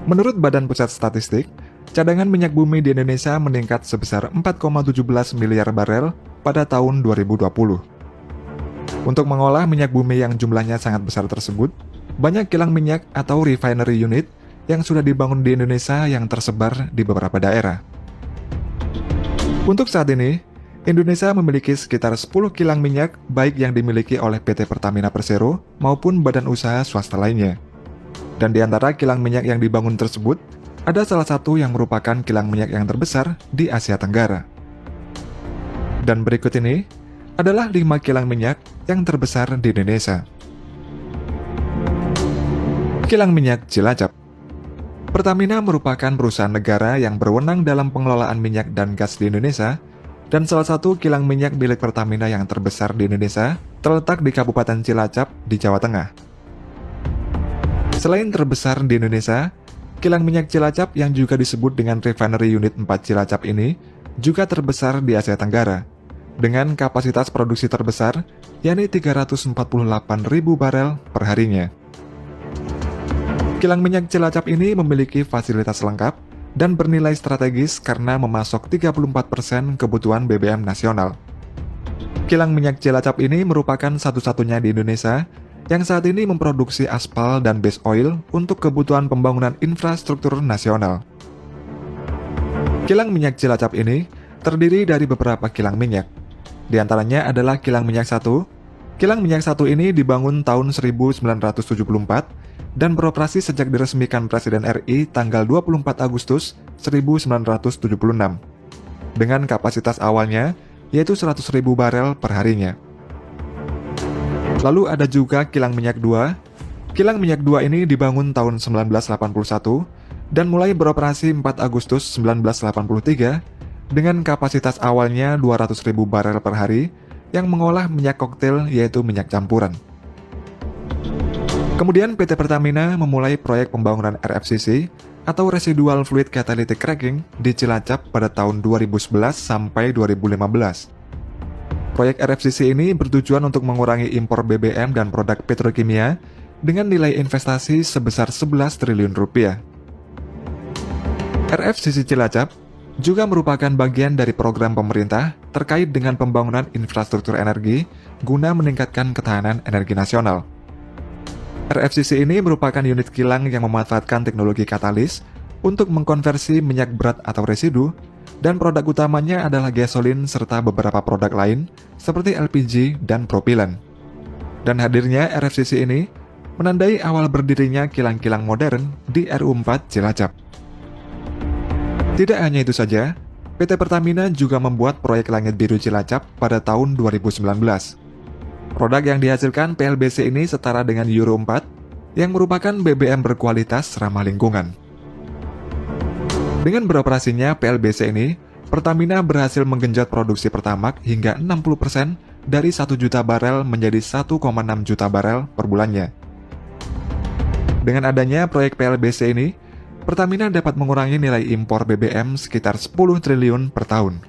Menurut Badan Pusat Statistik, cadangan minyak bumi di Indonesia meningkat sebesar 4,17 miliar barel pada tahun 2020. Untuk mengolah minyak bumi yang jumlahnya sangat besar tersebut, banyak kilang minyak atau refinery unit yang sudah dibangun di Indonesia yang tersebar di beberapa daerah. Untuk saat ini, Indonesia memiliki sekitar 10 kilang minyak baik yang dimiliki oleh PT Pertamina Persero maupun badan usaha swasta lainnya. Dan di antara kilang minyak yang dibangun tersebut, ada salah satu yang merupakan kilang minyak yang terbesar di Asia Tenggara. Dan berikut ini adalah 5 kilang minyak yang terbesar di Indonesia. Kilang Minyak Cilacap. Pertamina merupakan perusahaan negara yang berwenang dalam pengelolaan minyak dan gas di Indonesia, dan salah satu kilang minyak milik Pertamina yang terbesar di Indonesia terletak di Kabupaten Cilacap di Jawa Tengah. Selain terbesar di Indonesia, kilang minyak Cilacap yang juga disebut dengan Refinery Unit 4 Cilacap ini juga terbesar di Asia Tenggara, dengan kapasitas produksi terbesar, yakni 348.000 barel per harinya. Kilang minyak Cilacap ini memiliki fasilitas lengkap dan bernilai strategis karena memasok 34% kebutuhan BBM nasional. Kilang minyak Cilacap ini merupakan satu-satunya di Indonesia yang saat ini memproduksi aspal dan base oil untuk kebutuhan pembangunan infrastruktur nasional. Kilang minyak Cilacap ini terdiri dari beberapa kilang minyak. Di antaranya adalah Kilang Minyak 1. Kilang Minyak 1 ini dibangun tahun 1974 dan beroperasi sejak diresmikan Presiden RI tanggal 24 Agustus 1976. Dengan kapasitas awalnya yaitu 100.000 barel per harinya. Lalu ada juga Kilang Minyak 2. Kilang Minyak 2 ini dibangun tahun 1981 dan mulai beroperasi 4 Agustus 1983 dengan kapasitas awalnya 200.000 barel per hari yang mengolah minyak koktail yaitu minyak campuran. Kemudian PT Pertamina memulai proyek pembangunan RFCC atau Residual Fluid Catalytic Cracking di Cilacap pada tahun 2011 sampai 2015. Proyek RFCC ini bertujuan untuk mengurangi impor BBM dan produk petrokimia dengan nilai investasi sebesar 11 triliun rupiah. RFCC Cilacap juga merupakan bagian dari program pemerintah terkait dengan pembangunan infrastruktur energi guna meningkatkan ketahanan energi nasional. RFCC ini merupakan unit kilang yang memanfaatkan teknologi katalis untuk mengkonversi minyak berat atau residu, dan produk utamanya adalah gasolin serta beberapa produk lain seperti LPG dan propilen. Dan hadirnya RFCC ini menandai awal berdirinya kilang-kilang modern di RU4 Cilacap. Tidak hanya itu saja, PT Pertamina juga membuat proyek Langit Biru Cilacap pada tahun 2019. Produk yang dihasilkan PLBC ini setara dengan Euro 4, yang merupakan BBM berkualitas ramah lingkungan. Dengan beroperasinya PLBC ini, Pertamina berhasil menggenjot produksi Pertamax hingga 60% dari 1 juta barel menjadi 1,6 juta barel per bulannya. Dengan adanya proyek PLBC ini, Pertamina dapat mengurangi nilai impor BBM sekitar 10 triliun per tahun.